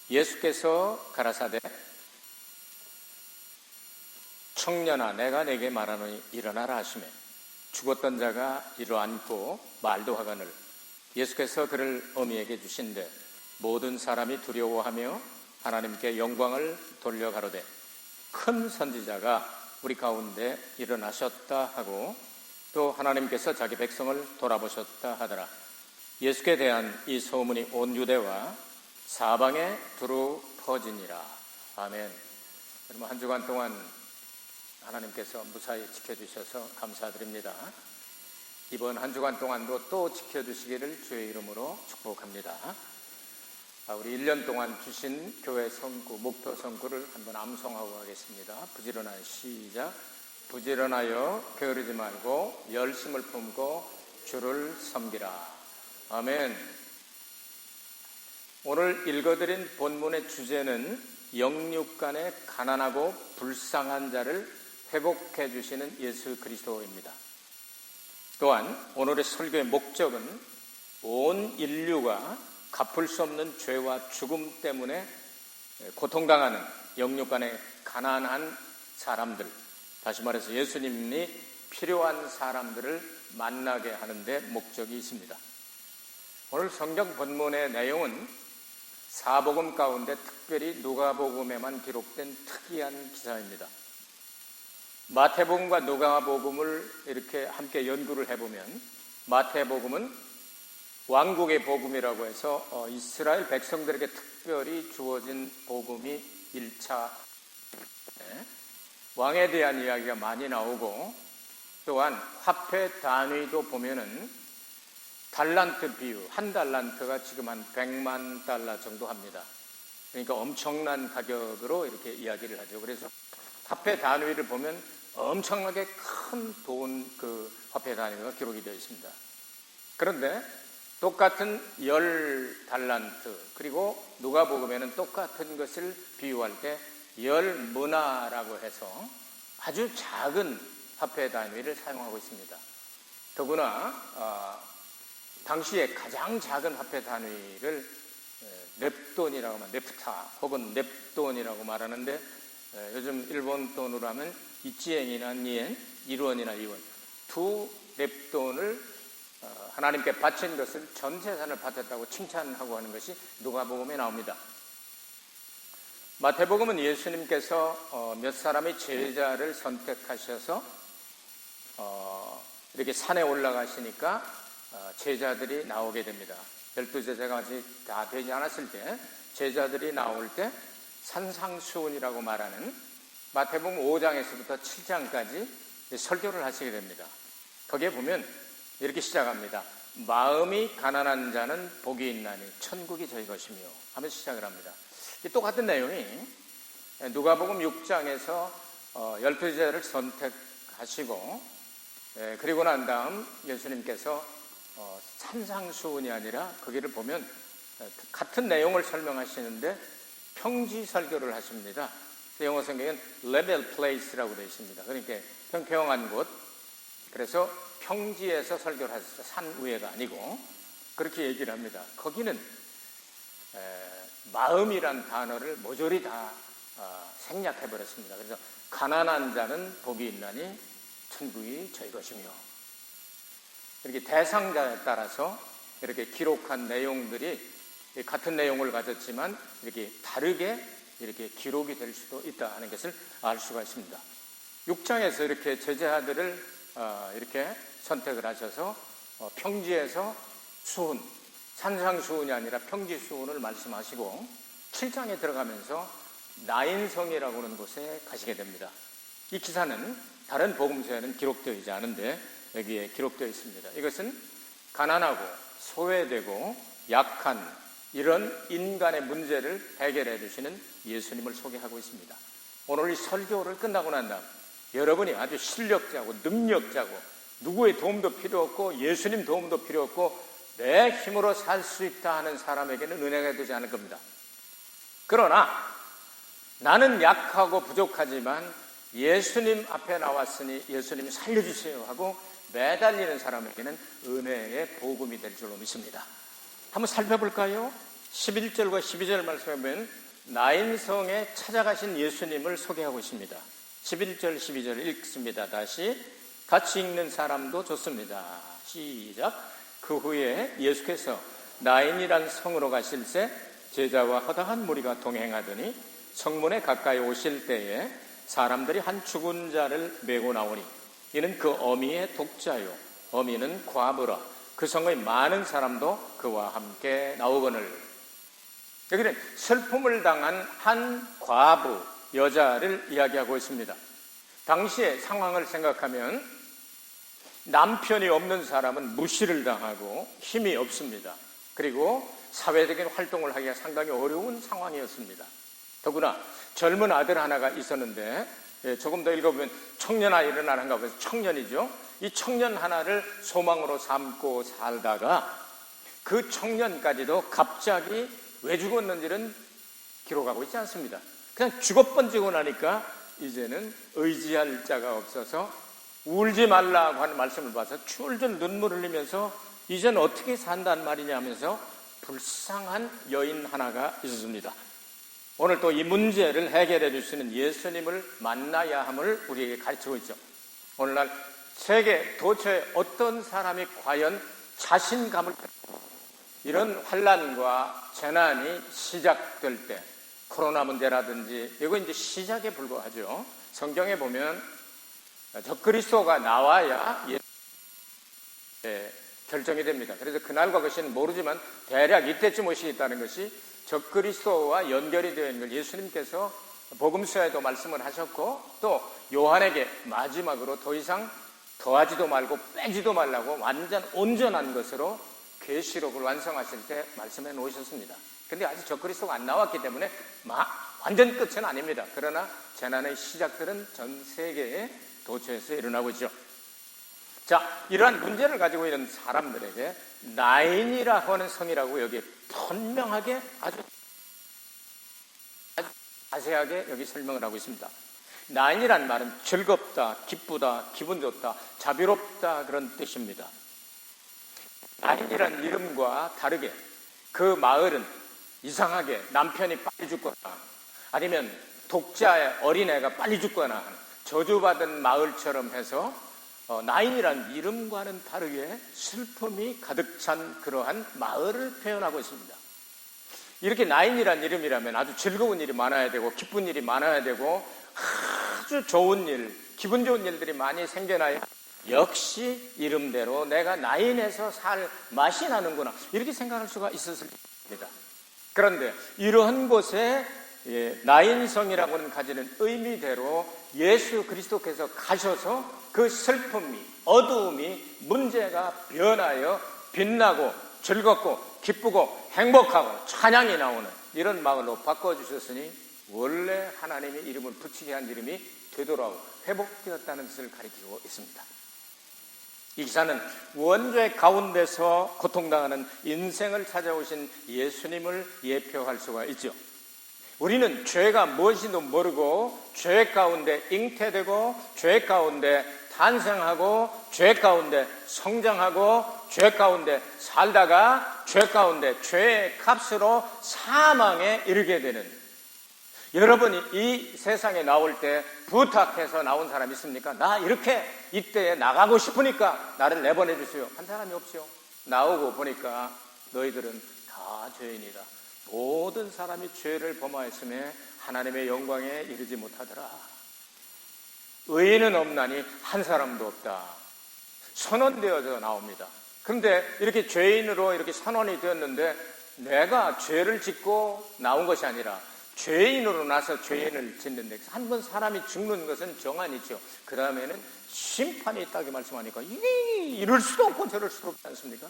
예수께서 가라사대 청년아 내가 내게 말하노니 일어나라 하시매 죽었던 자가 일어앉고 말도 하거늘 예수께서 그를 어미에게 주신대 모든 사람이 두려워하며 하나님께 영광을 돌려 가로되 큰 선지자가 우리 가운데 일어나셨다 하고 또 하나님께서 자기 백성을 돌아보셨다 하더라. 예수께 대한 이 소문이 온 유대와 사방에 두루 퍼지니라. 아멘. 여러분 한 주간 동안 하나님께서 무사히 지켜주셔서 감사드립니다. 이번 한 주간 동안도 또 지켜주시기를 주의 이름으로 축복합니다. 우리 1년 동안 주신 교회 성구, 목표 성구를 한번 암송하고 가겠습니다. 부지런한 시작. 부지런하여 게으르지 말고 열심을 품고 주를 섬기라. 아멘. 오늘 읽어드린 본문의 주제는 영육간에 가난하고 불쌍한 자를 회복해 주시는 예수 그리스도입니다. 또한 오늘의 설교의 목적은 온 인류가 갚을 수 없는 죄와 죽음 때문에 고통당하는 영육간에 가난한 사람들, 다시 말해서 예수님이 필요한 사람들을 만나게 하는 데 목적이 있습니다. 오늘 성경 본문의 내용은 사복음 가운데 특별히 누가복음에만 기록된 특이한 기사입니다. 마태복음과 누가복음을 이렇게 함께 연구를 해보면 마태복음은 왕국의 복음이라고 해서 이스라엘 백성들에게 특별히 주어진 복음이 1차 왕에 대한 이야기가 많이 나오고 또한 화폐 단위도 보면은 달란트 비유, 한 달란트가 지금 한 100만 달러 정도 합니다. 그러니까 엄청난 가격으로 이렇게 이야기를 하죠. 그래서 화폐 단위를 보면 엄청나게 큰 돈 화폐 단위가 기록이 되어 있습니다. 그런데 똑같은 10달란트 그리고 누가복음에는 똑같은 것을 비유할 때 10문화라고 해서 아주 작은 화폐 단위를 사용하고 있습니다. 더구나 당시에 가장 작은 화폐 단위를 넵돈이라고 하면 네프타 혹은 넵돈이라고 말하는데 요즘 일본 돈으로 하면 이치엔이나 니엔, 1원이나 2원 두 넵돈을 하나님께 바친 것을 전 재산을 바쳤다고 칭찬하고 하는 것이 누가복음에 나옵니다. 마태복음은 예수님께서 몇 사람의 제자를 선택하셔서 이렇게 산에 올라가시니까 제자들이 나오게 됩니다. 12제자가 아직 다 되지 않았을 때 제자들이 나올 때 산상수훈이라고 말하는 마태복음 5장에서부터 7장까지 설교를 하시게 됩니다. 거기에 보면 이렇게 시작합니다. 마음이 가난한 자는 복이 있나니 천국이 저희 것이며 하면서 시작을 합니다. 똑같은 내용이 누가복음 6장에서 12제자를 선택하시고 그리고 난 다음 예수님께서 산상수훈이 아니라 거기를 보면 같은 내용을 설명하시는데 평지 설교를 하십니다. 영어 성경에는 level place라고 되어 있습니다. 그러니까 평평한 곳, 그래서 평지에서 설교를 하셨어요. 산 위에가 아니고 그렇게 얘기를 합니다. 거기는 마음이란 단어를 모조리 다 생략해버렸습니다. 그래서 가난한 자는 복이 있나니 천국이 저희 것이며 이렇게 대상자에 따라서 이렇게 기록한 내용들이 같은 내용을 가졌지만 이렇게 다르게 이렇게 기록이 될 수도 있다 하는 것을 알 수가 있습니다. 6장에서 이렇게 제자들을 이렇게 선택을 하셔서 평지에서 수훈, 산상수훈이 아니라 평지수훈을 말씀하시고 7장에 들어가면서 나인성이라고 하는 곳에 가시게 됩니다. 이 기사는 다른 복음서에는 기록되어 있지 않은데 여기에 기록되어 있습니다. 이것은 가난하고 소외되고 약한 이런 인간의 문제를 해결해 주시는 예수님을 소개하고 있습니다. 오늘 이 설교를 끝나고 난 다음 여러분이 아주 실력자고 능력자고 누구의 도움도 필요 없고 예수님 도움도 필요 없고 내 힘으로 살 수 있다 하는 사람에게는 은혜가 되지 않을 겁니다. 그러나 나는 약하고 부족하지만 예수님 앞에 나왔으니 예수님 살려주세요 하고 매달리는 사람에게는 은혜의 복음이 될 줄로 믿습니다. 한번 살펴볼까요? 11절과 12절 말씀에 보면 나인성에 찾아가신 예수님을 소개하고 있습니다. 11절 12절 읽습니다. 다시 같이 읽는 사람도 좋습니다. 시작. 그 후에 예수께서 나인이란 성으로 가실새 제자와 허다한 무리가 동행하더니 성문에 가까이 오실 때에 사람들이 한 죽은 자를 메고 나오니 이는 그 어미의 독자요 어미는 과부라. 그 성의 많은 사람도 그와 함께 나오거늘. 여기는 슬픔을 당한 한 과부 여자를 이야기하고 있습니다. 당시의 상황을 생각하면 남편이 없는 사람은 무시를 당하고 힘이 없습니다. 그리고 사회적인 활동을 하기가 상당히 어려운 상황이었습니다. 더구나 젊은 아들 하나가 있었는데 조금 더 읽어보면 청년 아이를 낳은가 봐서 청년이죠. 이 청년 하나를 소망으로 삼고 살다가 그 청년까지도 갑자기 왜 죽었는지는 기록하고 있지 않습니다. 그냥 죽어번지고 나니까 이제는 의지할 자가 없어서 울지 말라고 하는 말씀을 봐서 줄줄 눈물 흘리면서 이제는 어떻게 산단 말이냐 하면서 불쌍한 여인 하나가 있었습니다. 오늘 또 이 문제를 해결해 주시는 예수님을 만나야 함을 우리에게 가르치고 있죠. 오늘날 세계 도처에 어떤 사람이 과연 자신감을 이런 환난과 재난이 시작될 때 코로나 문제라든지 이거 이제 시작에 불과하죠. 성경에 보면 적그리스도가 나와야 결정이 됩니다. 그래서 그날과 그 시는 모르지만 대략 이때쯤 오시겠다는 것이 적그리스도와 연결이 되어 있는 걸 예수님께서 복음서에도 말씀을 하셨고 또 요한에게 마지막으로 더 이상 더하지도 말고 빼지도 말라고 완전 온전한 것으로 계시록을 완성하실 때 말씀해 놓으셨습니다. 근데 아직 적그리스도가 안 나왔기 때문에 완전 끝은 아닙니다. 그러나 재난의 시작들은 전 세계의 도처에서 일어나고 있죠. 자, 이러한 문제를 가지고 있는 사람들에게 나인이라고 하는 성이라고 여기 분명하게 아주 자세하게 여기 설명을 하고 있습니다. 나인이란 말은 즐겁다, 기쁘다, 기분 좋다, 자비롭다 그런 뜻입니다. 나인이란 이름과 다르게 그 마을은 이상하게 남편이 빨리 죽거나 아니면 독자의 어린애가 빨리 죽거나 저주받은 마을처럼 해서 나인이란 이름과는 다르게 슬픔이 가득 찬 그러한 마을을 표현하고 있습니다. 이렇게 나인이란 이름이라면 아주 즐거운 일이 많아야 되고 기쁜 일이 많아야 되고 아주 좋은 일, 기분 좋은 일들이 많이 생겨나야 역시 이름대로 내가 나인에서 살 맛이 나는구나 이렇게 생각할 수가 있었을 겁니다. 그런데 이러한 곳에 나인성이라고는 가지는 의미대로 예수 그리스도께서 가셔서 그 슬픔이 어두움이 문제가 변하여 빛나고 즐겁고 기쁘고 행복하고 찬양이 나오는 이런 마을로 바꿔주셨으니 원래 하나님의 이름을 붙이게 한 이름이 되돌아오고 회복되었다는 것을 가리키고 있습니다. 이 기사는 원죄 가운데서 고통당하는 인생을 찾아오신 예수님을 예표할 수가 있죠. 우리는 죄가 무엇인지도 모르고 죄 가운데 잉태되고 죄 가운데 탄생하고 죄 가운데 성장하고 죄 가운데 살다가 죄 가운데 죄의 값으로 사망에 이르게 되는 여러분이 이 세상에 나올 때 부탁해서 나온 사람 있습니까? 나 이렇게 이때에 나가고 싶으니까 나를 내보내 주세요. 한 사람이 없죠. 나오고 보니까 너희들은 다 죄인이다. 모든 사람이 죄를 범하였음에 하나님의 영광에 이르지 못하더라. 의인은 없나니 한 사람도 없다. 선언되어져 나옵니다. 그런데 이렇게 죄인으로 이렇게 선언이 되었는데 내가 죄를 짓고 나온 것이 아니라 죄인으로 나서 죄인을 짓는데 한 번 사람이 죽는 것은 정한이죠. 그 다음에는 심판이 있다고 말씀하니까 이게 이럴 수도 없고 저럴 수도 없지 않습니까?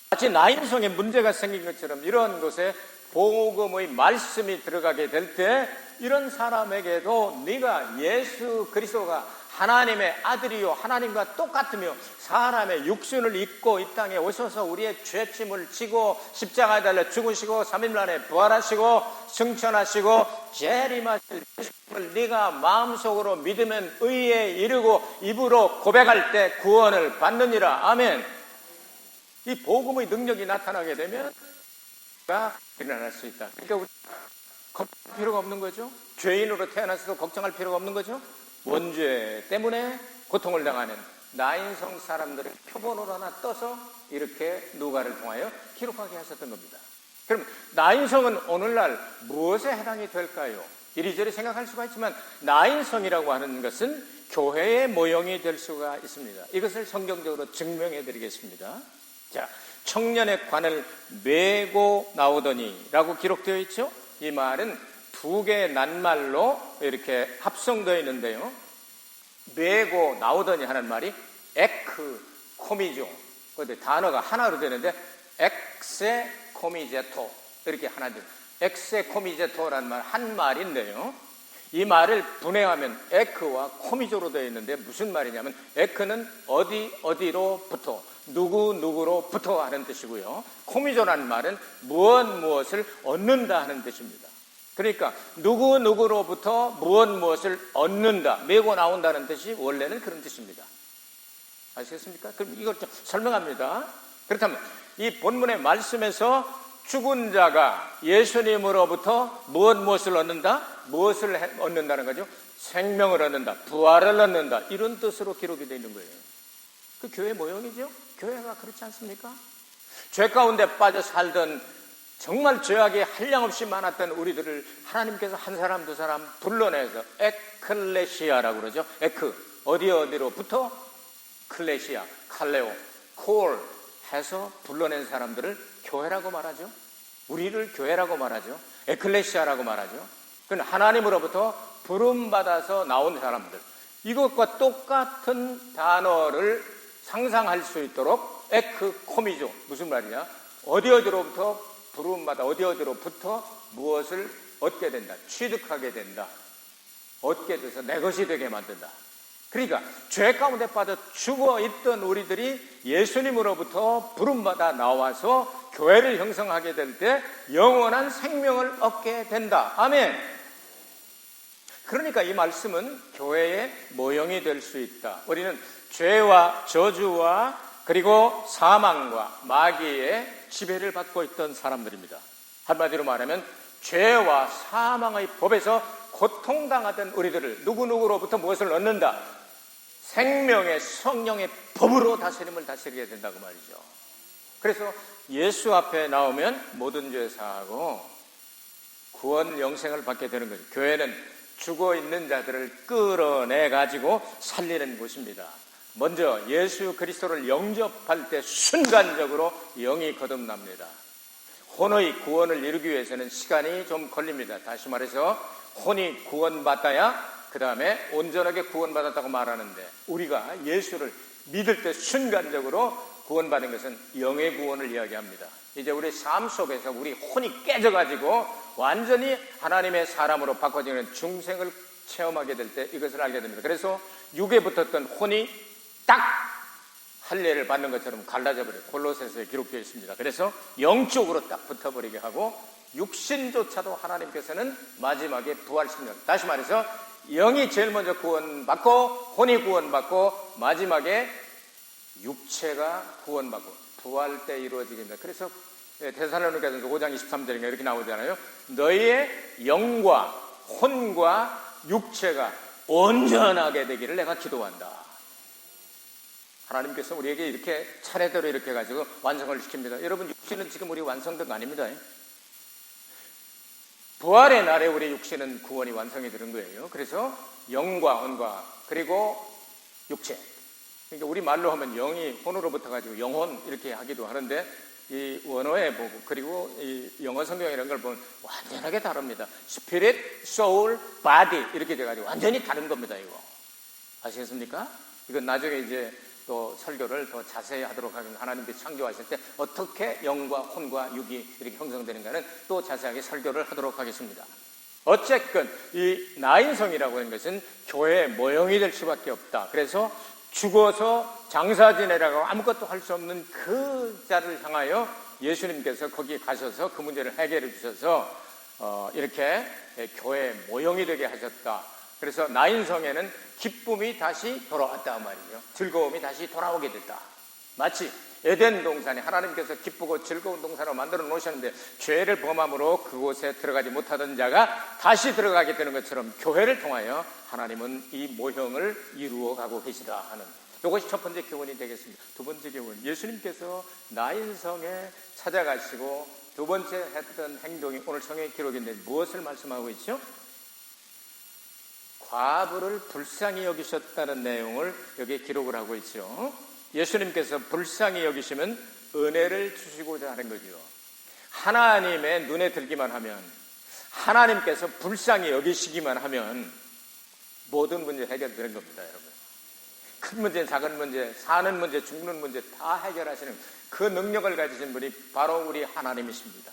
마치 나인성에 문제가 생긴 것처럼 이런 곳에 복음의 말씀이 들어가게 될 때 이런 사람에게도 네가 예수 그리스도가 하나님의 아들이요 하나님과 똑같으며 사람의 육신을 입고 이 땅에 오셔서 우리의 죄짐을 지고 십자가에 달려 죽으시고 3일 만에 부활하시고 승천하시고 재림하실 예수님을 네가 마음속으로 믿으면 의에 이르고 입으로 고백할 때 구원을 받느니라. 아멘. 이 복음의 능력이 나타나게 되면 가 일어날 수 있다. 그러니까 우리 걱정할 필요가 없는 거죠. 죄인으로 태어나서도 걱정할 필요가 없는 거죠. 원죄 때문에 고통을 당하는 나인성 사람들을 표본으로 하나 떠서 이렇게 누가를 통하여 기록하게 하셨던 겁니다. 그럼 나인성은 오늘날 무엇에 해당이 될까요? 이리저리 생각할 수가 있지만 나인성이라고 하는 것은 교회의 모형이 될 수가 있습니다. 이것을 성경적으로 증명해 드리겠습니다. 자, 청년의 관을 메고 나오더니 라고 기록되어 있죠. 이 말은 두 개의 낱말로 이렇게 합성되어 있는데요. 메고 나오더니 하는 말이 에크 코미죠. 근데 단어가 하나로 되는데 엑세 코미제토 이렇게 하나 됩니다. 엑세 코미제토라는 말 한 말인데요. 이 말을 분해하면 에크와 코미조로 되어 있는데 무슨 말이냐면 에크는 어디로부터 누구로부터 하는 뜻이고요. 코미조라는 말은 무엇을 얻는다 하는 뜻입니다. 그러니까 누구로부터 무엇을 얻는다, 메고 나온다는 뜻이 원래는 그런 뜻입니다. 아시겠습니까? 그럼 이걸 좀 설명합니다. 그렇다면 이 본문의 말씀에서 죽은 자가 예수님으로부터 무엇을 얻는다? 무엇을 얻는다는 거죠? 생명을 얻는다, 부활을 얻는다, 이런 뜻으로 기록이 되어 있는 거예요. 그 교회 모형이죠? 교회가 그렇지 않습니까? 죄 가운데 빠져 살던 정말 죄악이 한량없이 많았던 우리들을 하나님께서 한 사람 두 사람 불러내서 에클레시아라고 그러죠. 에크, 어디로부터? 클레시아, 칼레오, 콜 해서 불러낸 사람들을 교회라고 말하죠. 우리를 교회라고 말하죠. 에클레시아라고 말하죠. 그건 하나님으로부터 부름받아서 나온 사람들. 이것과 똑같은 단어를 상상할 수 있도록 에크코미죠. 무슨 말이냐? 어디로부터 부름받아 어디로부터 무엇을 얻게 된다. 취득하게 된다. 얻게 돼서 내 것이 되게 만든다. 그러니까 죄 가운데 빠져 죽어있던 우리들이 예수님으로부터 부름받아 나와서 교회를 형성하게 될 때 영원한 생명을 얻게 된다. 아멘. 그러니까 이 말씀은 교회의 모형이 될 수 있다. 우리는 죄와 저주와 그리고 사망과 마귀의 지배를 받고 있던 사람들입니다. 한마디로 말하면 죄와 사망의 법에서 고통당하던 우리들을 누구로부터 무엇을 얻는다? 생명의 성령의 법으로 다스림을 다스리게 된다고 말이죠. 그래서 예수 앞에 나오면 모든 죄 사하고 구원 영생을 받게 되는 거죠. 교회는 죽어있는 자들을 끌어내가지고 살리는 곳입니다. 먼저 예수 그리스도를 영접할 때 순간적으로 영이 거듭납니다. 혼의 구원을 이루기 위해서는 시간이 좀 걸립니다. 다시 말해서 혼이 구원받아야 그 다음에 온전하게 구원받았다고 말하는데 우리가 예수를 믿을 때 순간적으로 구원받은 것은 영의 구원을 이야기합니다. 이제 우리 삶 속에서 우리 혼이 깨져가지고 완전히 하나님의 사람으로 바꿔지는 중생을 체험하게 될 때 이것을 알게 됩니다. 그래서 육에 붙었던 혼이 딱 할례를 받는 것처럼 갈라져 버려요. 골로새서에 기록되어 있습니다. 그래서 영적으로 딱 붙어버리게 하고 육신조차도 하나님께서는 마지막에 부활시킵니다. 다시 말해서 영이 제일 먼저 구원받고 혼이 구원받고 마지막에 육체가 구원받고 부활 때 이루어지게 됩니다. 그래서 데살로니가전서 5장 23절인가 이렇게 나오잖아요. 너희의 영과 혼과 육체가 온전하게 되기를 내가 기도한다. 하나님께서 우리에게 이렇게 차례대로 이렇게 해가지고 완성을 시킵니다. 여러분 육신은 지금 우리 완성된 거 아닙니다. 부활의 날에 우리 육신은 구원이 완성이 되는 거예요. 그래서 영과 혼과 그리고 육체. 그러니까 우리 말로 하면 영이 혼으로부터 가지고 영혼 이렇게 하기도 하는데 이 원어에 보고 그리고 이 영어 성경 이런 걸 보면 완전하게 다릅니다. Spirit, Soul, Body 이렇게 돼가지고 완전히 다른 겁니다. 이거 아시겠습니까? 이건 나중에 이제 또 설교를 더 자세히 하도록 하겠습니다. 하나님께서 창조하실 때 어떻게 영과 혼과 육이 이렇게 형성되는가는 또 자세하게 설교를 하도록 하겠습니다. 어쨌건 이 나인성이라고 하는 것은 교회의 모형이 될 수밖에 없다. 그래서 죽어서 장사 지내라고 아무것도 할 수 없는 그 자를 향하여 예수님께서 거기 가셔서 그 문제를 해결해 주셔서 이렇게 교회의 모형이 되게 하셨다. 그래서 나인성에는 기쁨이 다시 돌아왔다 말이죠. 즐거움이 다시 돌아오게 됐다. 마치 에덴 동산이 하나님께서 기쁘고 즐거운 동산으로 만들어 놓으셨는데 죄를 범함으로 그곳에 들어가지 못하던 자가 다시 들어가게 되는 것처럼 교회를 통하여 하나님은 이 모형을 이루어 가고 계시다 하는, 이것이 첫 번째 교훈이 되겠습니다. 두 번째 교훈, 예수님께서 나인성에 찾아가시고 두 번째 했던 행동이 오늘 성경에 기록인데 무엇을 말씀하고 있죠? 과부를 불쌍히 여기셨다는 내용을 여기에 기록을 하고 있죠. 예수님께서 불쌍히 여기시면 은혜를 주시고자 하는 거죠. 하나님의 눈에 들기만 하면, 하나님께서 불쌍히 여기시기만 하면 모든 문제 해결되는 겁니다, 여러분. 큰 문제, 작은 문제, 사는 문제, 죽는 문제 다 해결하시는 그 능력을 가지신 분이 바로 우리 하나님이십니다.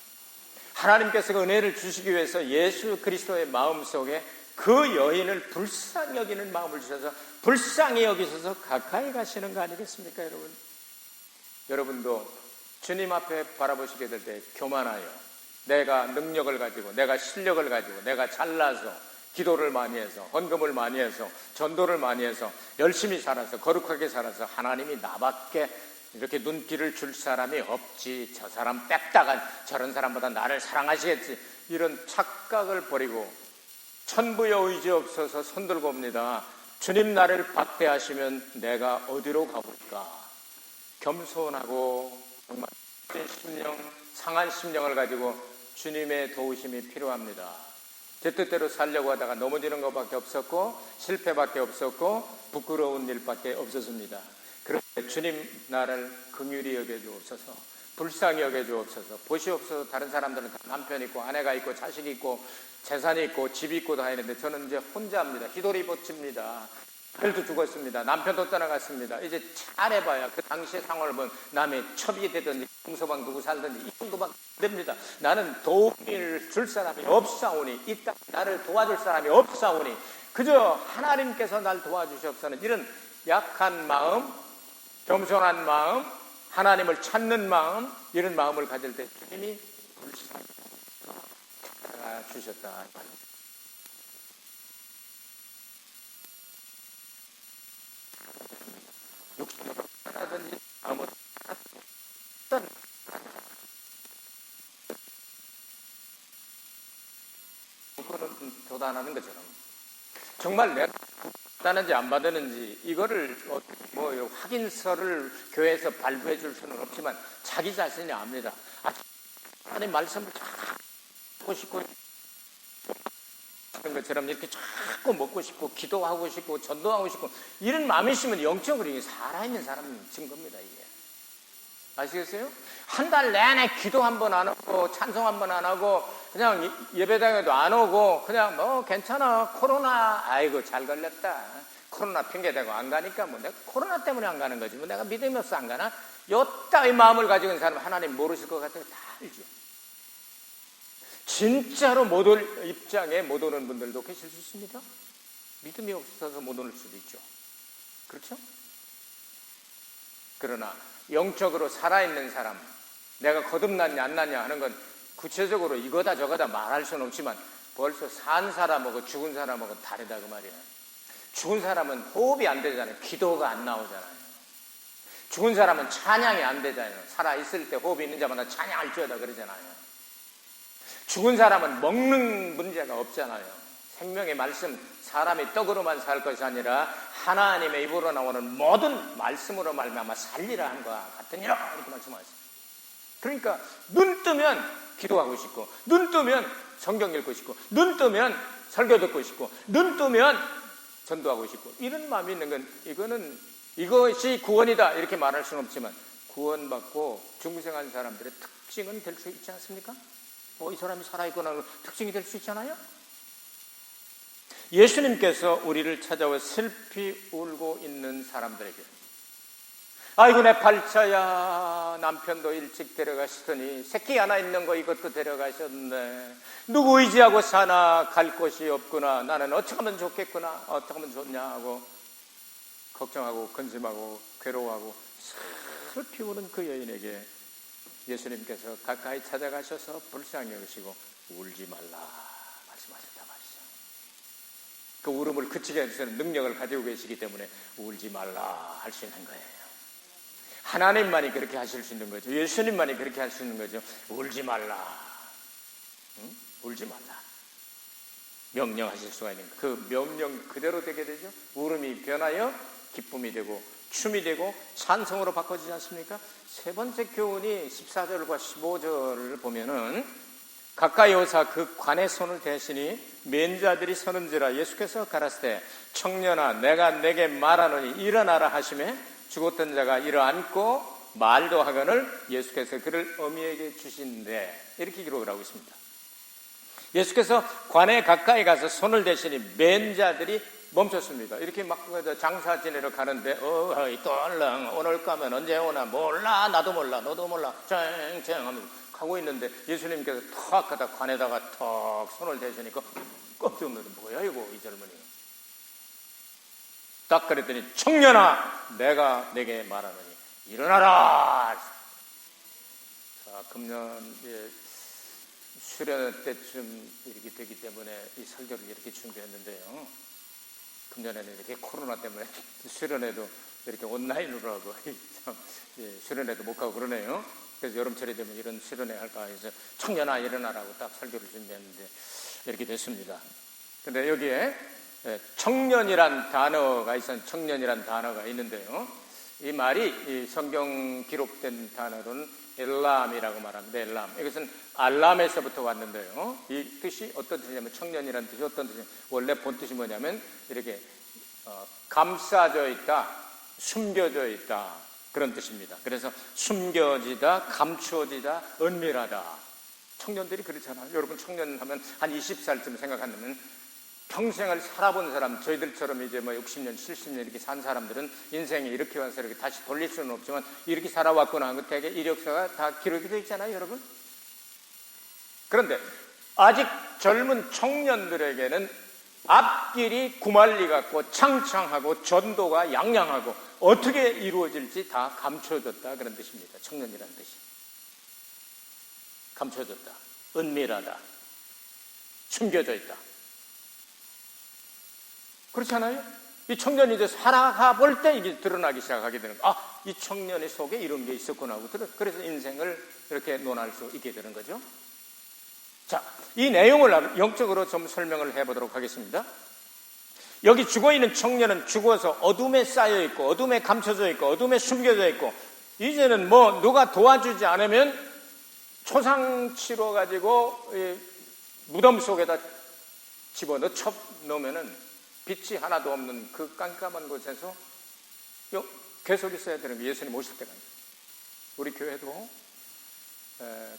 하나님께서 은혜를 주시기 위해서 예수 그리스도의 마음속에 그 여인을 불쌍히 여기는 마음을 주셔서 불쌍히 여기셔서 가까이 가시는 거 아니겠습니까, 여러분? 여러분도 주님 앞에 바라보시게 될 때 교만하여 내가 능력을 가지고, 내가 실력을 가지고, 내가 잘나서 기도를 많이 해서, 헌금을 많이 해서, 전도를 많이 해서, 열심히 살아서, 거룩하게 살아서 하나님이 나밖에 이렇게 눈길을 줄 사람이 없지, 저 사람 뺐다가 저런 사람보다 나를 사랑하시겠지, 이런 착각을 버리고 천부여 의지 없어서 손들고 옵니다. 주님 나를 박대하시면 내가 어디로 가볼까? 겸손하고 정말 심령, 상한 심령을 가지고 주님의 도우심이 필요합니다. 제 뜻대로 살려고 하다가 넘어지는 것밖에 없었고 실패밖에 없었고 부끄러운 일밖에 없었습니다. 그런데 주님 나를 긍휼히 여겨주옵소서, 불쌍히 여겨주옵소서. 보시옵소서, 다른 사람들은 다 남편 있고 아내가 있고 자식이 있고 재산이 있고 집이 있고 다 있는데 저는 이제 혼자입니다. 희돌이버칩니다. 아들도 죽었습니다. 남편도 떠나갔습니다. 이제 잘해봐야 그 당시의 상황을 보면 남의 첩이 되든지 공서방 두고 살든지 이 정도밖에 안 됩니다. 나는 도움을 줄 사람이 없사오니, 이 땅 나를 도와줄 사람이 없사오니 그저 하나님께서 날 도와주시옵소서. 이런 약한 마음, 겸손한 마음, 하나님을 찾는 마음, 이런 마음을 가질 때 주님이 불쌍히 주셨다. 육신으로 하든지 아무 어떤 그거는 도단하는 것처럼 정말 내가 받았는지 안 받았는지 이거를 뭐 확인서를 교회에서 발부해 줄 수는 없지만 자기 자신이 압니다. 하나님 말씀을 자꾸 싶고 그런 것처럼 이렇게 자꾸 먹고 싶고 기도하고 싶고 전도하고 싶고 이런 마음이 있으면 영적으로 살아있는 사람인 증거입니다. 이게 아시겠어요? 한 달 내내 기도 한 번 안 하고 찬송 한 번 안 하고 그냥 예배당에도 안 오고 그냥 뭐 괜찮아, 코로나 아이고 잘 걸렸다, 코로나 핑계대고 안 가니까 뭐 내가 코로나 때문에 안 가는 거지 뭐 내가 믿음이 없어 안 가나, 요따위 마음을 가지고 있는 사람은 하나님 모르실 것 같아요. 다 알죠. 진짜로 못 올 입장에 못 오는 분들도 계실 수 있습니다. 믿음이 없어서 못 올 수도 있죠. 그렇죠? 그러나 영적으로 살아있는 사람, 내가 거듭났냐 안 났냐 하는 건 구체적으로 이거다 저거다 말할 수는 없지만 벌써 산 사람하고 죽은 사람하고 다르다 그 말이에요. 죽은 사람은 호흡이 안 되잖아요. 기도가 안 나오잖아요. 죽은 사람은 찬양이 안 되잖아요. 살아있을 때 호흡이 있는 자마다 찬양할 줄다 그러잖아요. 죽은 사람은 먹는 문제가 없잖아요. 생명의 말씀, 사람이 떡으로만 살 것이 아니라 하나님의 입으로 나오는 모든 말씀으로 말미암아 살리라 한 것과 같으니라 이렇게 말씀하셨어요. 그러니까 눈 뜨면 기도하고 싶고, 눈 뜨면 성경 읽고 싶고, 눈 뜨면 설교 듣고 싶고, 눈 뜨면 전도하고 싶고, 이런 마음이 있는 건 이것이 구원이다 이렇게 말할 수는 없지만 구원받고 중생한 사람들의 특징은 될 수 있지 않습니까? 이 사람이 살아있거나 특징이 될 수 있잖아요. 예수님께서 우리를 찾아와 슬피 울고 있는 사람들에게 아이고 내 팔자야, 남편도 일찍 데려가시더니 새끼 하나 있는 거 이것도 데려가셨네, 누구 의지하고 사나, 갈 곳이 없구나, 나는 어떻게 하면 좋겠구나, 어떻게 하면 좋냐 하고 걱정하고 근심하고 괴로워하고 슬피 우는 그 여인에게 예수님께서 가까이 찾아가셔서 불쌍히 여기시고 울지 말라 말씀하셨단 말이죠. 그 울음을 그치게 해주시는 능력을 가지고 계시기 때문에 울지 말라 할 수 있는 거예요. 하나님만이 그렇게 하실 수 있는 거죠. 예수님만이 그렇게 할 수 있는 거죠. 울지 말라. 응? 울지 말라. 명령하실 수가 있는 거예요. 그 명령 그대로 되게 되죠. 울음이 변하여 기쁨이 되고 춤이 되고 찬송으로 바꿔지지 않습니까? 세 번째 교훈이 14절과 15절을 보면은 가까이 오사 그 관의 손을 대시니 맨 자들이 서는지라 예수께서 가라사대 청년아 내가 내게 말하노니 일어나라 하시매 죽었던 자가 일어앉고 말도 하거늘 예수께서 그를 어미에게 주신대. 이렇게 기록을 하고 있습니다. 예수께서 관에 가까이 가서 손을 대시니 맨 자들이 멈췄습니다. 이렇게 막 장사 지내러 가는데 어이 또 얼른 오늘 가면 언제 오나 몰라 나도 몰라 너도 몰라 쨍쨍 하면서 가고 있는데 예수님께서 턱 하다 관에다가 턱 손을 대시니까 깜짝 놀라서 뭐야 이거 이 젊은이. 딱 그랬더니 청년아 내가 내게 말하노니 일어나라. 자, 금년 수련 때쯤 이렇게 되기 때문에 이 설교를 이렇게 준비했는데요. 금년에는 이렇게 코로나 때문에 수련회도 이렇게 온라인으로 하고 참 수련회도 못 가고 그러네요. 그래서 여름철이 되면 이런 수련회 할까 해서 청년아 일어나라고 딱 설교를 준비했는데 이렇게 됐습니다. 근데 여기에 청년이란 단어가 청년이란 단어가 있는데요. 이 말이 이 성경 기록된 단어로는 엘람이라고 말합니다. 엘람. 이것은 알람에서부터 왔는데요. 이 뜻이 어떤 뜻이냐면 청년이라는 뜻이 어떤 뜻이냐면 원래 본 뜻이 뭐냐면 이렇게 감싸져 있다, 숨겨져 있다 그런 뜻입니다. 그래서 숨겨지다, 감추어지다, 은밀하다. 청년들이 그렇잖아요. 여러분 청년 하면 한 20살쯤 생각하면 평생을 살아본 사람, 저희들처럼 이제 60년, 70년 이렇게 산 사람들은 인생이 이렇게 와서 이렇게 다시 돌릴 수는 없지만 이렇게 살아왔구나 하는 거 되게 이력서가 다 기록이 되어 있잖아요, 여러분. 그런데 아직 젊은 청년들에게는 앞길이 구말리 같고 창창하고 전도가 양양하고 어떻게 이루어질지 다 감춰졌다 그런 뜻입니다. 청년이라는 뜻이. 감춰졌다, 은밀하다, 숨겨져 있다. 그렇잖아요? 이 청년이 이제 살아가 볼 때 이게 드러나기 시작하게 되는 거예요. 아, 이 청년의 속에 이런 게 있었구나 하고 그래서 인생을 이렇게 논할 수 있게 되는 거죠. 자, 이 내용을 영적으로 좀 설명을 해보도록 하겠습니다. 여기 죽어있는 청년은 죽어서 어둠에 쌓여있고 어둠에 감춰져 있고 어둠에 숨겨져 있고 이제는 누가 도와주지 않으면 초상 치러가지고 무덤 속에다 집어넣으면은 빛이 하나도 없는 그 깜깜한 곳에서 계속 있어야 되는 게 예수님 오실 때가 있어요. 우리 교회도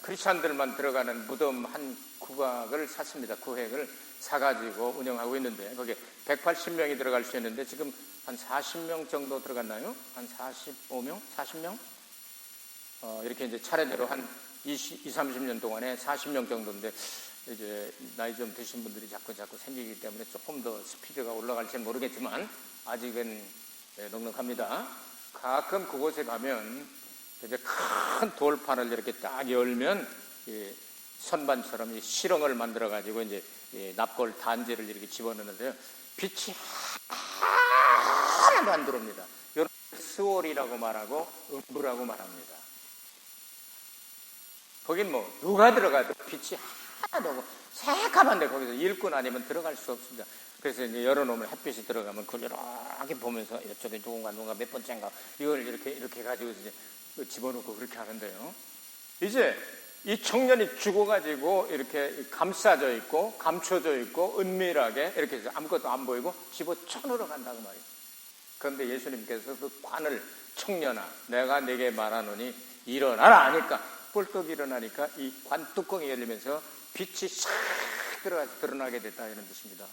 크리스찬들만 들어가는 무덤 한 구각을 샀습니다. 구획을 사가지고 운영하고 있는데 거기에 180명이 들어갈 수 있는데 지금 한 40명 정도 들어갔나요? 한 45명? 40명? 이렇게 이제 차례대로 한 30년 동안에 40명 정도인데 이제 나이 좀 드신 분들이 자꾸 생기기 때문에 조금 더 스피드가 올라갈지 모르겠지만 아직은 넉넉합니다. 가끔 그곳에 가면 이제 큰 돌판을 이렇게 딱 열면 선반처럼 실형을 만들어 가지고 이제 납골 단지를 이렇게 집어넣는데요. 빛이 하나도 안 들어옵니다. 여러분 스월이라고 말하고 음부라고 말합니다. 거긴 누가 들어가도 빛이 하나도 없고 새까만데 거기서 일꾼 아니면 들어갈 수 없습니다. 그래서 이제 열어놓으면 햇빛이 들어가면 그걸 이렇게 보면서 이쪽에 누군가 몇 번째인가 이걸 이렇게 가지고 이제 집어넣고 그렇게 하는데요. 이제 이 청년이 죽어가지고 이렇게 감싸져 있고 감춰져 있고 은밀하게 이렇게 해서 아무것도 안 보이고 집어쳐넣으러 간다고 말이에요. 그런데 예수님께서 그 관을 청년아 내가 네게 말하노니 일어나라 하니까 뿔떡 일어나니까 이 관 뚜껑이 열리면서 빛이 싹 들어가서 드러나게 됐다 이런 뜻입니다.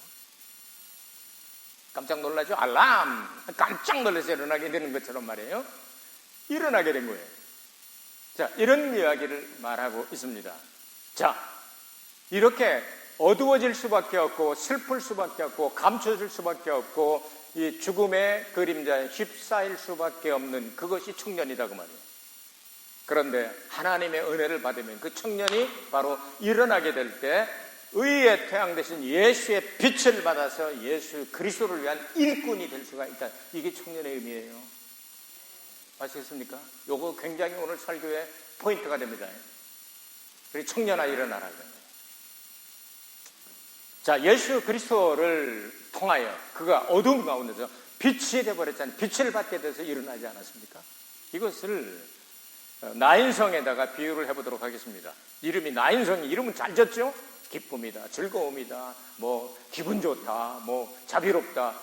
깜짝 놀라죠? 알람! 깜짝 놀라서 일어나게 되는 것처럼 말이에요. 일어나게 된 거예요. 자, 이런 이야기를 말하고 있습니다. 자, 이렇게 어두워질 수밖에 없고 슬플 수밖에 없고 감춰질 수밖에 없고 이 죽음의 그림자에 휩싸일 수밖에 없는 그것이 청년이다 그 말이에요. 그런데 하나님의 은혜를 받으면 그 청년이 바로 일어나게 될 때 의의 태양 대신 예수의 빛을 받아서 예수 그리스도를 위한 일꾼이 될 수가 있다. 이게 청년의 의미예요. 아시겠습니까? 요거 굉장히 오늘 설교의 포인트가 됩니다. 우리 청년아 일어나라. 자, 예수 그리스도를 통하여 그가 어두움 가운데서 빛이 되어버렸잖아요. 빛을 받게 돼서 일어나지 않았습니까? 이것을 나인성에다가 비유를 해보도록 하겠습니다. 이름이 나인성이 이름은 잘 졌죠? 기쁨이다, 즐거움이다, 뭐 기분 좋다, 뭐 자비롭다.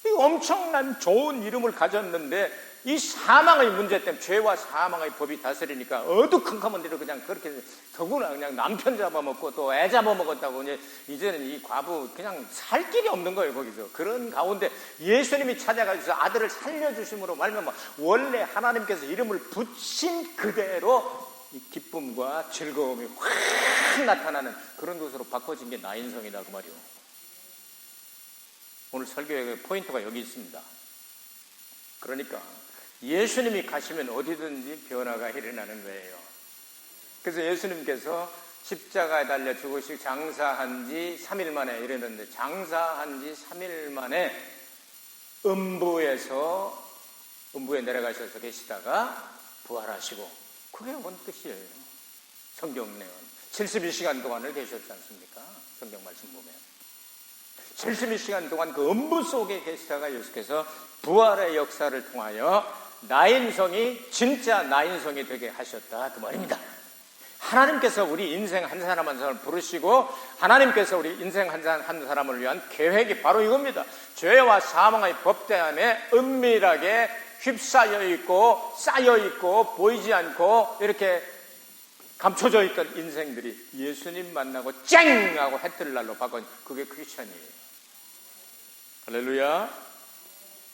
이 엄청난 좋은 이름을 가졌는데 이 사망의 문제 때문에 죄와 사망의 법이 다스리니까 어두컴컴한 대로 그냥 그렇게 더구나 그냥 남편 잡아먹고 또 애 잡아먹었다고 이제는 이 과부 그냥 살 길이 없는 거예요. 거기서 그런 가운데 예수님이 찾아가셔서 아들을 살려주심으로 말미암아 원래 하나님께서 이름을 붙인 그대로 이 기쁨과 즐거움이 확 나타나는 그런 것으로 바꿔진 게 나인성이다 그 말이요. 오늘 설교의 포인트가 여기 있습니다. 그러니까 예수님이 가시면 어디든지 변화가 일어나는 거예요. 그래서 예수님께서 십자가에 달려 죽으시고 장사한 지 3일 만에 이랬는데 장사한 지 3일 만에 음부에 내려가셔서 계시다가 부활하시고 그게 뭔 뜻이에요? 성경 내용 72시간 동안을 계셨지 않습니까? 성경 말씀 보면 72시간 동안 그 음부 속에 계시다가 예수께서 부활의 역사를 통하여 나인성이 진짜 나인성이 되게 하셨다 그 말입니다. 하나님께서 우리 인생 한 사람 한 사람을 부르시고 하나님께서 우리 인생 한 사람을 위한 계획이 바로 이겁니다. 죄와 사망의 법대 안에 은밀하게 휩싸여 있고 쌓여 있고 보이지 않고 이렇게 감춰져 있던 인생들이 예수님 만나고 쨍 하고 해뜰 날로 바꿔 그게 크리스천이에요. 할렐루야.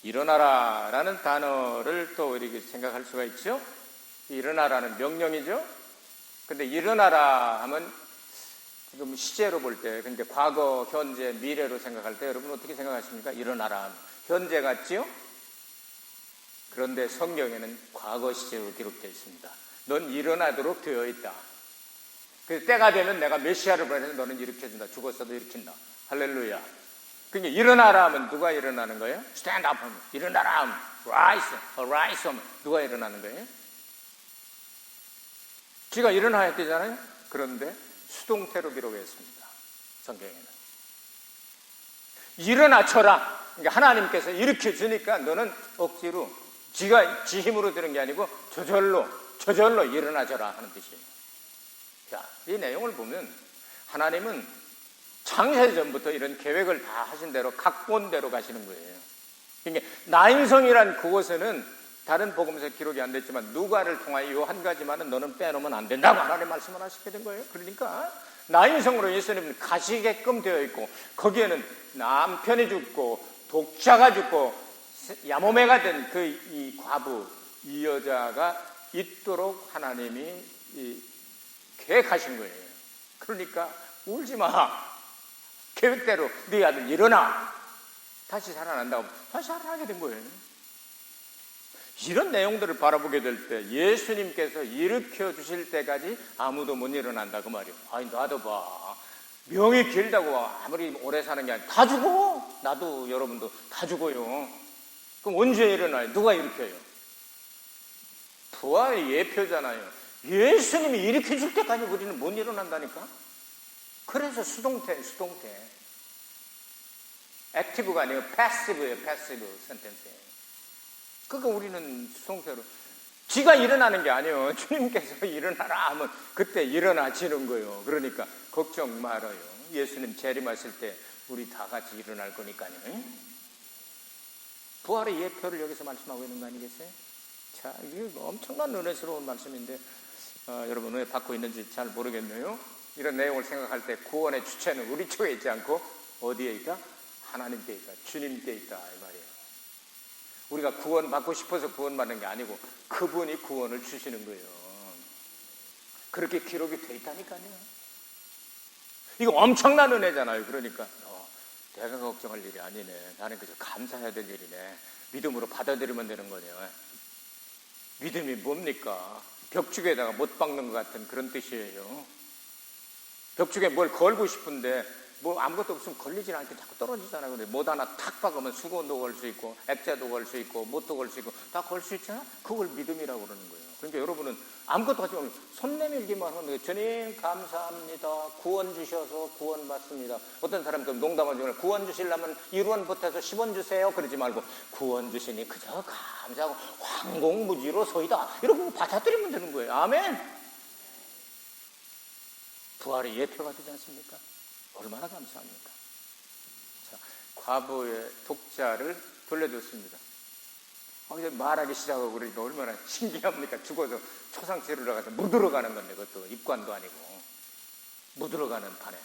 일어나라 라는 단어를 또 이렇게 생각할 수가 있죠. 일어나라는 명령이죠. 근데 일어나라 하면 지금 시제로 볼 때 근데 과거, 현재, 미래로 생각할 때 여러분 어떻게 생각하십니까? 일어나라 하면 현재 같지요? 그런데 성경에는 과거 시제로 기록되어 있습니다. 넌 일어나도록 되어 있다. 그래서 때가 되면 내가 메시아를 보내서 너는 일으켜준다. 죽었어도 일으킨다. 할렐루야. 그러니까 일어나라 하면 누가 일어나는 거예요? Stand up 하면 일어나라 하면 rise 하면 누가 일어나는 거예요? 쥐가 일어나야 되잖아요. 그런데 수동태로 기록했습니다. 성경에는 일어나쳐라. 그러니까 하나님께서 일으켜주니까 너는 억지로 쥐가 지 힘으로 되는 게 아니고 저절로 일어나져라 하는 뜻이에요. 자, 이 내용을 보면 하나님은 창세전부터 이런 계획을 다 하신 대로 각본대로 가시는 거예요. 그러니까 나인성이란 그곳에는 다른 복음서에 기록이 안 됐지만 누가를 통하여 이 한 가지만은 너는 빼놓으면 안 된다고 하나님 말씀을 하시게 된 거예요. 그러니까 나인성으로 예수님은 가시게끔 되어 있고 거기에는 남편이 죽고 독자가 죽고 야모매가 된 그 이 과부 이 여자가 있도록 하나님이 계획하신 거예요. 그러니까 울지 마. 계획대로 네 아들 일어나. 다시 살아난다고 다시 살아나게 된 거예요. 이런 내용들을 바라보게 될 때 예수님께서 일으켜 주실 때까지 아무도 못 일어난다 그 말이에요. 아니 나도 봐. 명이 길다고 아무리 오래 사는 게 아니라 다 죽어. 나도 여러분도 다 죽어요. 그럼 언제 일어나요? 누가 일으켜요? 부활의 예표잖아요. 예수님이 일으켜 줄 때까지 우리는 못 일어난다니까. 그래서 수동태. 액티브가 아니고 패시브예요. 패시브 센텐스예요. 그러니까 우리는 수동태로 지가 일어나는 게 아니에요. 주님께서 일어나라 하면 그때 일어나지는 거예요. 그러니까 걱정 말아요. 예수님 재림하실 때 우리 다 같이 일어날 거니까요. 부활의 예표를 여기서 말씀하고 있는 거 아니겠어요? 자, 이게 엄청난 은혜스러운 말씀인데 여러분 왜 받고 있는지 잘 모르겠네요. 이런 내용을 생각할 때 구원의 주체는 우리 쪽에 있지 않고 어디에 있다? 하나님께 있다. 주님께 있다 이 말이에요. 우리가 구원 받고 싶어서 구원받는 게 아니고 그분이 구원을 주시는 거예요. 그렇게 기록이 돼 있다니까요. 이거 엄청난 은혜잖아요. 그러니까 내가 걱정할 일이 아니네. 나는 그저 감사해야 될 일이네. 믿음으로 받아들이면 되는 거네요. 믿음이 뭡니까? 벽축에다가 못 박는 것 같은 그런 뜻이에요. 벽축에 뭘 걸고 싶은데 뭐 아무것도 없으면 걸리지 않게 자꾸 떨어지잖아요. 근데 못 하나 탁 박으면 수건도 걸 수 있고 액자도 걸 수 있고 못도 걸 수 있고 다 걸 수 있잖아. 그걸 믿음이라고 그러는 거예요. 그러니까 여러분은 아무것도 하지 말고 손 내밀기만 하면 돼요. 주님 감사합니다. 구원 주셔서 구원 받습니다. 어떤 사람들 농담하지 구원 주시려면 1원 보태서 10원 주세요. 그러지 말고 구원 주시니 그저 감사하고 황공무지로 서이다. 이러고 받아들이면 되는 거예요. 아멘. 부활의 예표가 되지 않습니까? 얼마나 감사합니까? 자, 과부의 독자를 돌려줬습니다. 이제 말하기 시작하고 그러니까 얼마나 신기합니까? 죽어서 초상집으로 가서 묻으러 가는 건데 그것도 입관도 아니고 묻으러 가는 판에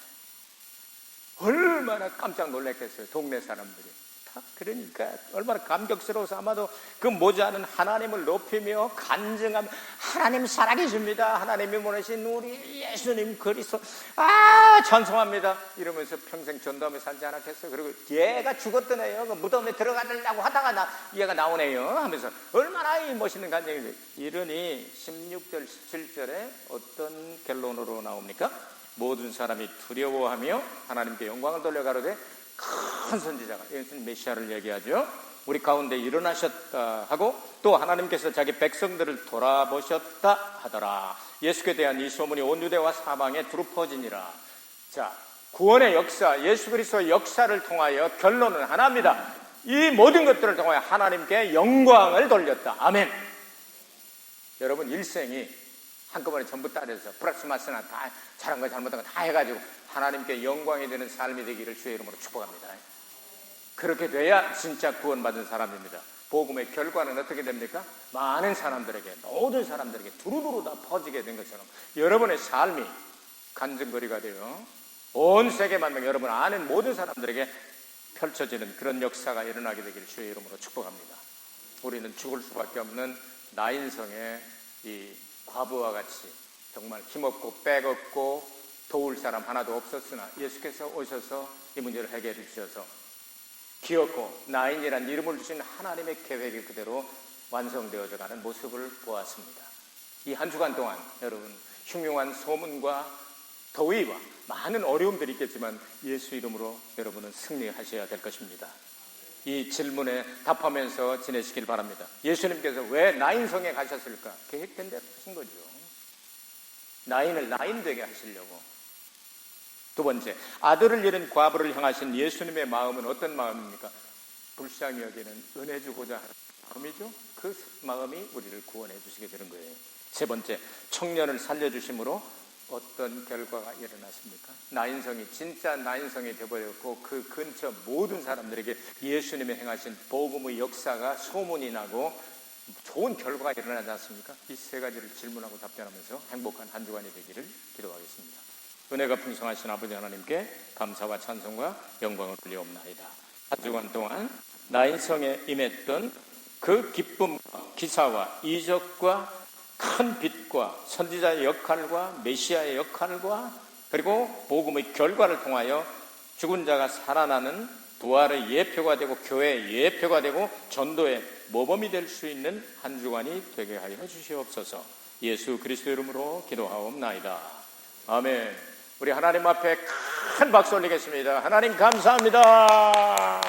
얼마나 깜짝 놀랐겠어요. 동네 사람들이 다 그러니까 얼마나 감격스러워서 아마도 그 모자는 하나님을 높이며 간증하며 하나님 살아계십니다. 하나님이 보내신 우리 예수님 그리스도 찬송합니다 이러면서 평생 전도하며 살지 않았겠어요. 그리고 얘가 죽었던 애요 그 무덤에 들어가려고 하다가 얘가 나오네요 하면서 얼마나 이 멋있는 간증인지. 이러니 16절 17절에 어떤 결론으로 나옵니까? 모든 사람이 두려워하며 하나님께 영광을 돌려가로되 큰 선지자가, 예수님 메시아를 얘기하죠. 우리 가운데 일어나셨다 하고 또 하나님께서 자기 백성들을 돌아보셨다 하더라. 예수께 대한 이 소문이 온 유대와 사방에 두루 퍼지니라. 자, 구원의 역사, 예수 그리스도의 역사를 통하여 결론은 하나입니다. 이 모든 것들을 통하여 하나님께 영광을 돌렸다. 아멘. 여러분 일생이 한꺼번에 전부 따져서 플러스 마이너스나 다 잘한 거 잘못한 거 다 해가지고 하나님께 영광이 되는 삶이 되기를 주의 이름으로 축복합니다. 그렇게 돼야 진짜 구원받은 사람입니다. 복음의 결과는 어떻게 됩니까? 많은 사람들에게, 모든 사람들에게 두루두루 다 퍼지게 된 것처럼 여러분의 삶이 간증거리가 되어 온 세계 만명 여러분 아는 모든 사람들에게 펼쳐지는 그런 역사가 일어나게 되기를 주의 이름으로 축복합니다. 우리는 죽을 수밖에 없는 나인성의 이 과부와 같이 정말 힘없고 빼없고 도울 사람 하나도 없었으나 예수께서 오셔서 이 문제를 해결해 주셔서 귀엽고 나인이란 이름을 주신 하나님의 계획이 그대로 완성되어져 가는 모습을 보았습니다. 이 한 주간 동안 여러분 흉흉한 소문과 더위와 많은 어려움들이 있겠지만 예수 이름으로 여러분은 승리하셔야 될 것입니다. 이 질문에 답하면서 지내시길 바랍니다. 예수님께서 왜 나인성에 가셨을까? 계획된 대로 하신 거죠. 나인을 나인 되게 하시려고. 두 번째, 아들을 잃은 과부를 향하신 예수님의 마음은 어떤 마음입니까? 불쌍히 여기는 은혜 주고자 하는 마음이죠. 그 마음이 우리를 구원해 주시게 되는 거예요. 세 번째, 청년을 살려주심으로 어떤 결과가 일어났습니까? 나인성이 진짜 나인성이 되어버렸고 그 근처 모든 사람들에게 예수님의 행하신 복음의 역사가 소문이 나고 좋은 결과가 일어나지 않습니까? 이 세 가지를 질문하고 답변하면서 행복한 한 주간이 되기를 기도하겠습니다. 은혜가 풍성하신 아버지 하나님께 감사와 찬송과 영광을 올리옵나이다. 한 주간 동안 나인성에 임했던 그 기쁨, 기사와 이적과 큰 빛과 선지자의 역할과 메시아의 역할과 그리고 복음의 결과를 통하여 죽은 자가 살아나는 부활의 예표가 되고 교회의 예표가 되고 전도의 모범이 될 수 있는 한 주간이 되게 하여 주시옵소서. 예수 그리스도 이름으로 기도하옵나이다. 아멘. 우리 하나님 앞에 큰 박수 올리겠습니다. 하나님 감사합니다.